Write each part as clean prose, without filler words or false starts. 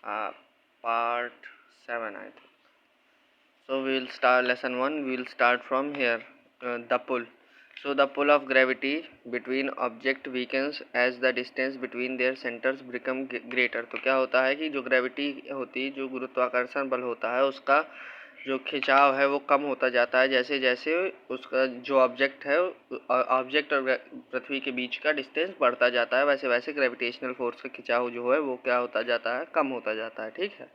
part 7 I think. So we will start lesson 1. We will start from here. The pull. So the pull of gravity between object weakens as the distance between their centers become greater. तो क्या होता है कि जो gravity होती है, जो गुरुत्वाकर्षण बल होता है, उसका जो खिंचाव है वो कम होता जाता है जैसे जैसे उसका जो ऑब्जेक्ट है, ऑब्जेक्ट और पृथ्वी के बीच का डिस्टेंस बढ़ता जाता है, वैसे वैसे ग्रेविटेशनल फोर्स का खिंचाव जो है वो क्या होता जाता है, कम होता जाता है. ठीक है.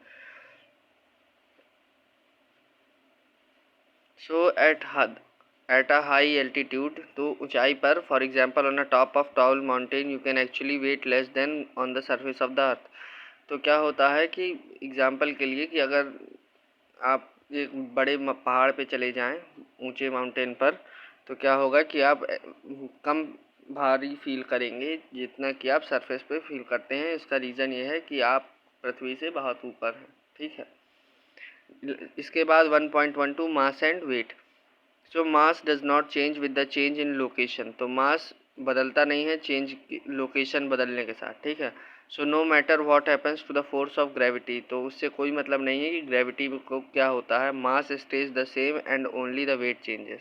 सो एट अ हाई एल्टीट्यूड, तो ऊंचाई पर, for example on a top of tall mountain you can actually weight less than on the surface of the earth. तो क्या होता है कि एग्जांपल के लिए कि अगर आप एक बड़े पहाड़ पे चले जाएं, ऊंचे माउंटेन पर, तो क्या होगा कि आप कम भारी फील करेंगे जितना कि आप सरफेस पे फील करते हैं. इसका रीज़न ये है कि आप पृथ्वी से बहुत ऊपर हैं. ठीक है. इसके बाद 1.12 mass and weight. So mass does not change with the change in location. तो मास बदलता नहीं है चेंज लोकेशन बदलने के साथ. ठीक है. So no matter what happens to the force of gravity. तो उससे कोई मतलब नहीं है कि ग्रेविटी को क्या होता है. Mass stage the same and only the weight changes.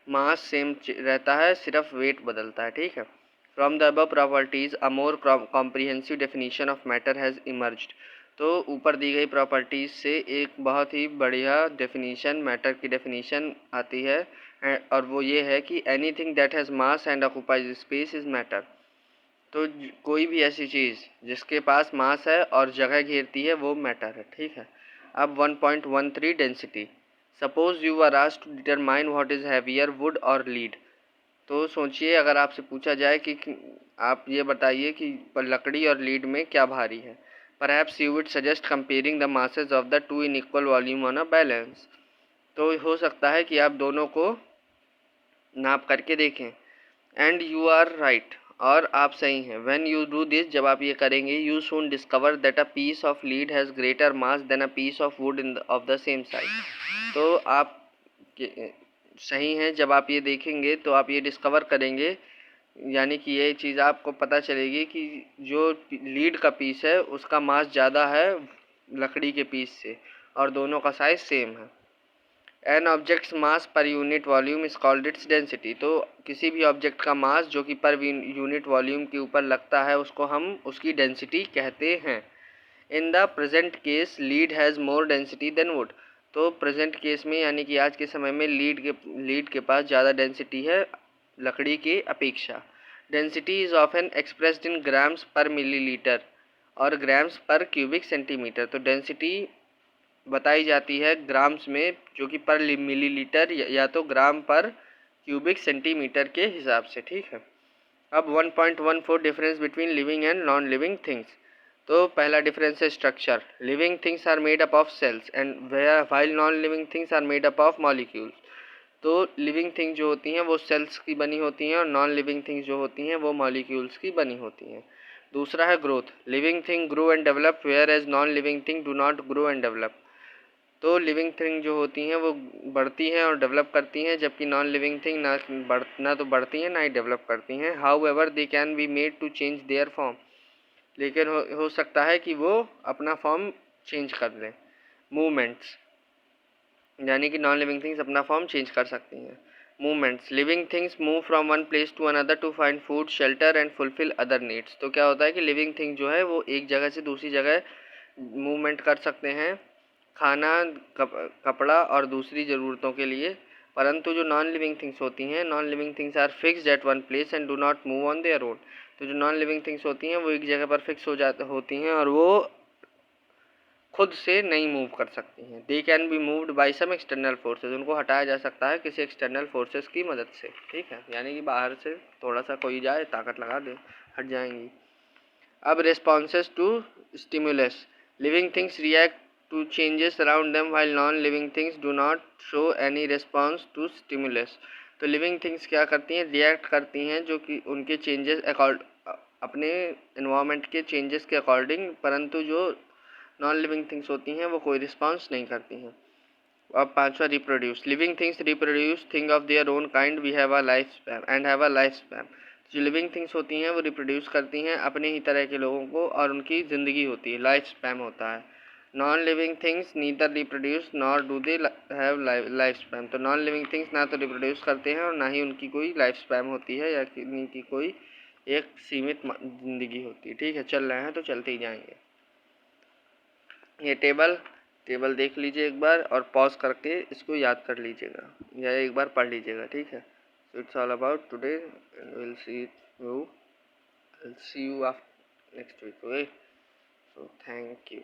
Mass same रहता है, सिर्फ वेट बदलता है. ठीक है. From the above properties a more comprehensive definition of matter has emerged. तो ऊपर दी गई प्रॉपर्टीज़ से एक बहुत ही बढ़िया डेफिनीशन, मैटर की डेफिनीशन आती है, और वो ये है कि anything that has mass and occupies space is matter. तो कोई भी ऐसी चीज़ जिसके पास मास है और जगह घेरती है वो मैटर है. ठीक है. अब 1.13 density. Suppose you are asked to determine what is heavier, wood or lead. तो सोचिए अगर आपसे पूछा जाए कि आप ये बताइए कि लकड़ी और लीड में क्या भारी है. Perhaps you would suggest comparing the masses of the two in equal volume on a balance. तो हो सकता है कि आप दोनों को नाप करके देखें. एंड यू आर राइट, और आप सही हैं. व्हेन यू डू दिस, जब आप ये करेंगे, you soon discover that a piece of lead has greater mass than a piece of wood in of the same size. तो आप सही हैं. जब आप ये देखेंगे तो आप ये डिस्कवर करेंगे, यानी कि ये चीज़ आपको पता चलेगी कि जो लीड का पीस है उसका मास ज़्यादा है लकड़ी के पीस से, और दोनों का साइज सेम है. An object's mass per unit volume is called its density. तो किसी भी ऑब्जेक्ट का मास जो कि पर यूनिट वॉल्यूम के ऊपर लगता है उसको हम उसकी डेंसिटी कहते हैं. In the present case lead has more density than would. तो प्रेजेंट केस में, यानी कि आज के समय में, लीड के पास ज़्यादा डेंसिटी है लकड़ी की अपेक्षा. Density is often expressed in grams पर मिलीलीटर और ग्राम्स पर क्यूबिक सेंटीमीटर. तो डेंसिटी बताई जाती है ग्राम्स में, जो कि पर मिलीलीटर या तो ग्राम पर क्यूबिक सेंटीमीटर के हिसाब से. ठीक है. अब 1.14 difference between living and non living things. तो पहला डिफरेंस है structure. Living things are made up of cells and while non living things are made up of molecules. तो लिविंग थिंग जो होती हैं वो सेल्स की बनी होती हैं, और नॉन लिविंग थिंग्स जो होती हैं वो मॉलिक्यूल्स की बनी होती हैं. दूसरा है growth. Living thing grow and develop whereas non living thing do not grow and develop. तो लिविंग थिंग जो होती हैं वो बढ़ती हैं और डेवलप करती हैं, जबकि नॉन लिविंग थिंग ना तो बढ़ती हैं ना ही डेवलप करती हैं. However they can be made to change their form. लेकिन हो सकता है कि वो अपना फॉर्म चेंज कर लें. मूवमेंट्स, यानी कि नॉन लिविंग थिंग्स अपना फॉर्म चेंज कर सकती हैं. Movements. Living things move from one place to another to find food, shelter and fulfil other needs. तो क्या होता है कि लिविंग थिंग जो है वो एक जगह से दूसरी जगह मूवमेंट कर सकते हैं, खाना, कपड़ा और दूसरी ज़रूरतों के लिए. परंतु जो नॉन लिविंग थिंग्स होती हैं, non living things are fixed at one place and do not move on their own. तो जो नॉन लिविंग थिंग्स होती हैं वो एक जगह पर फिक्स होती हैं और वो खुद से नहीं मूव कर सकती हैं. They can be moved by some external forces. उनको हटाया जा सकता है किसी एक्सटर्नल फोर्सेस की मदद से. ठीक है. यानी कि बाहर से थोड़ा सा कोई जाए, ताकत लगा दे, हट जाएंगी. अब responses to stimulus. Living things react to changes around them while non living things do not show any response to stimulus. तो लिविंग थिंग्स क्या करती हैं, रिएक्ट करती हैं जो कि उनके चेंजेस अपने इन्वायरमेंट के चेंजेस के अकॉर्डिंग, परंतु जो नॉन लिविंग थिंग्स होती हैं वो कोई रिस्पॉन्स नहीं करती हैं. अब पांचवा, reproduce. Living things reproduce thing of their own kind we have a life span and have a life span. जो लिविंग थिंग्स होती हैं वो रिप्रोड्यूस करती हैं अपने ही तरह के लोगों को और उनकी ज़िंदगी होती है, लाइफ स्पैन होता है। Non living things neither reproduce nor do they have life span. तो नॉन लिविंग थिंग्स ना तो रिप्रोड्यूस करते हैं और ना ही उनकी कोई लाइफ स्पैन होती है या उनकी कोई एक सीमित ज़िंदगी होती है। ठीक है, चल रहे हैं तो चलते ही जाएंगे। ये टेबल देख लीजिए एक बार और पॉज करके इसको याद कर लीजिएगा या एक बार पढ़ लीजिएगा। ठीक है, so it's all about today and will see you after next week. Okay, so thank you.